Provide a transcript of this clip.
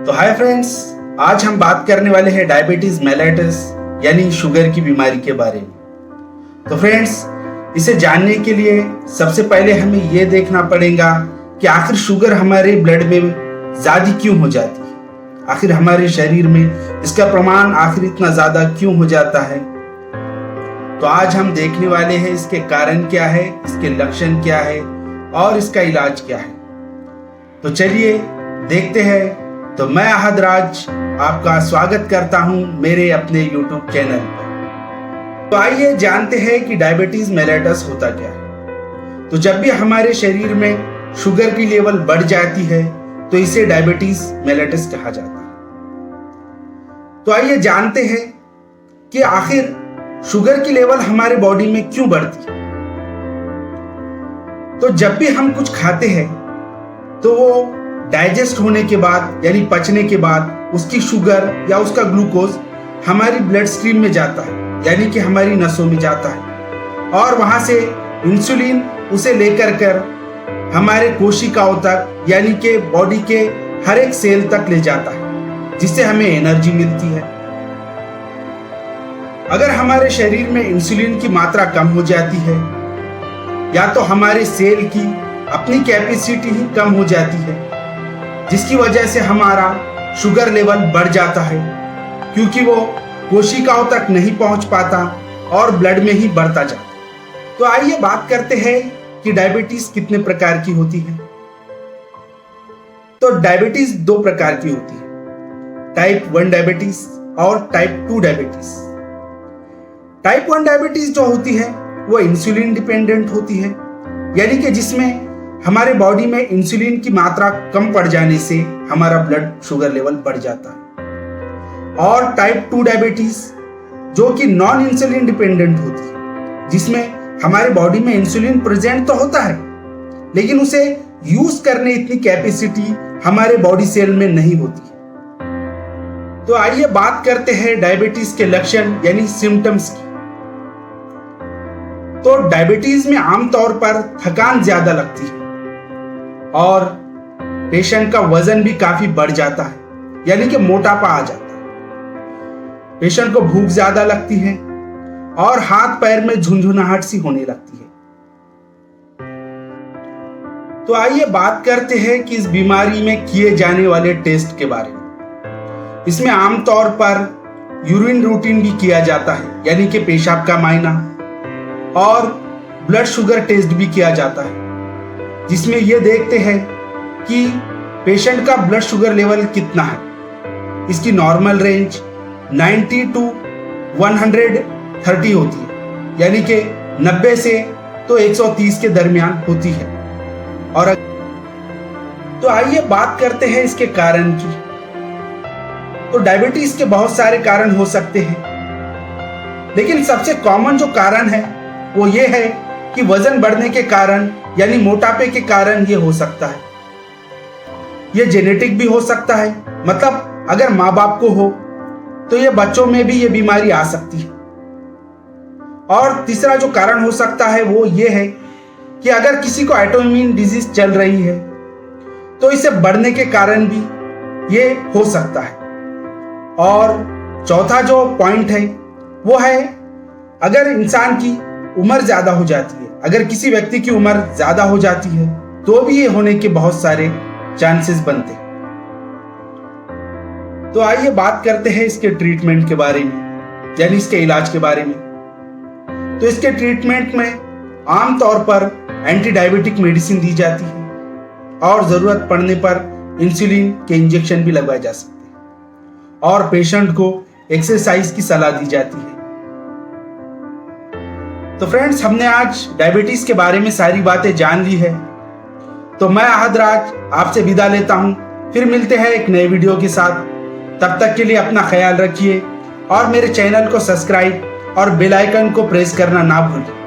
तो hi friends, आज हम बात करने वाले हैं डायबिटीज मेलिटस यानी शुगर की बीमारी के बारे में। तो फ्रेंड्स, इसे जानने के लिए सबसे पहले हमें यह देखना पड़ेगा कि आखिर शुगर हमारे ब्लड में ज्यादा क्यों हो जाती है, आखिर हमारे शरीर में इसका प्रमाण आखिर इतना ज्यादा क्यों हो जाता है। तो आज हम देखने वाले हैं इसके कारण क्या है, इसके लक्षण क्या है और इसका इलाज क्या है। तो चलिए देखते हैं। तो मैं अहद राज आपका स्वागत करता हूं मेरे अपने YouTube चैनल पर। तो आइए जानते हैं कि डायबिटीज मेलिटस होता क्या है। तो जब भी हमारे शरीर में शुगर की लेवल बढ़ जाती है तो इसे डायबिटीज मेलिटस कहा जाता है। तो आइए जानते हैं कि आखिर शुगर की लेवल हमारे बॉडी में क्यों बढ़ती है। तो जब भी हम कुछ खाते हैं तो वो डाइजेस्ट होने के बाद यानी पचने के बाद उसकी शुगर या उसका ग्लूकोज हमारी ब्लड स्ट्रीम में जाता है, यानी कि हमारी नसों में जाता है और वहां से इंसुलिन उसे लेकर कर हमारे कोशिकाओं तक यानी कि बॉडी के हर एक सेल तक ले जाता है, जिससे हमें एनर्जी मिलती है। अगर हमारे शरीर में इंसुलिन की मात्रा कम हो जाती है या तो हमारे सेल की अपनी कैपेसिटी ही कम हो जाती है, जिसकी वजह से हमारा शुगर लेवल बढ़ जाता है क्योंकि वो कोशिकाओं तक नहीं पहुंच पाता और ब्लड में ही बढ़ता जाता। तो आइए बात करते हैं कि डायबिटीज कितने प्रकार की होती है। तो डायबिटीज दो प्रकार की होती है, टाइप 1 डायबिटीज और टाइप 2 डायबिटीज। टाइप 1 डायबिटीज जो होती है वो इंसुलिन डिपेंडेंट होती है, यानी कि जिसमें हमारे बॉडी में इंसुलिन की मात्रा कम पड़ जाने से हमारा ब्लड शुगर लेवल बढ़ जाता है। और टाइप 2 डायबिटीज जो कि नॉन इंसुलिन डिपेंडेंट होती है, जिसमें हमारे बॉडी में इंसुलिन प्रेजेंट तो होता है लेकिन उसे यूज करने इतनी कैपेसिटी हमारे बॉडी सेल में नहीं होती। तो आइए बात करते हैं डायबिटीज के लक्षण यानी सिम्टम्स की। तो डायबिटीज में आमतौर पर थकान ज्यादा लगती है और पेशेंट का वजन भी काफी बढ़ जाता है, यानी कि मोटापा आ जाता है। पेशेंट को भूख ज्यादा लगती है और हाथ पैर में झुनझुनाहट सी होने लगती है। तो आइए बात करते हैं कि इस बीमारी में किए जाने वाले टेस्ट के बारे में। इसमें आमतौर पर यूरिन रूटीन भी किया जाता है, यानी कि पेशाब का मायना, और ब्लड शुगर टेस्ट भी किया जाता है, जिसमें यह देखते हैं कि पेशेंट का ब्लड शुगर लेवल कितना है। इसकी नॉर्मल रेंज 90 to 130 होती है, यानी कि 90 से तो 130 के दरमियान होती है। और तो आइए बात करते हैं इसके कारण की। तो डायबिटीज के बहुत सारे कारण हो सकते हैं, लेकिन सबसे कॉमन जो कारण है वो ये है कि वजन बढ़ने के कारण यानी मोटापे के कारण ये हो सकता है। ये जेनेटिक भी हो सकता है, मतलब अगर माँ बाप को हो तो ये बच्चों में भी ये बीमारी आ सकती है। और तीसरा जो कारण हो सकता है वो ये है कि अगर किसी को ऑटोइम्यून डिजीज चल रही है तो इसे बढ़ने के कारण भी ये हो सकता है। और चौथा जो पॉइंट है वो है अगर इंसान की उम्र ज्यादा हो जाती है, अगर किसी व्यक्ति की उम्र ज्यादा हो जाती है तो भी ये होने के बहुत सारे चांसेस बनते हैं। तो आइए बात करते हैं इसके ट्रीटमेंट के बारे में, यानी इसके इलाज के बारे में। तो इसके ट्रीटमेंट में आमतौर पर एंटी डायबिटिक मेडिसिन दी जाती है और जरूरत पड़ने पर इंसुलिन के इंजेक्शन भी लगवाए जा सकते हैं और पेशेंट को एक्सरसाइज की सलाह दी जाती है। तो फ्रेंड्स, हमने आज डायबिटीज के बारे में सारी बातें जान ली है। तो मैं अहद राज आपसे विदा लेता हूं, फिर मिलते हैं एक नए वीडियो के साथ। तब तक के लिए अपना ख्याल रखिए और मेरे चैनल को सब्सक्राइब और बेल आइकन को प्रेस करना ना भूलिए।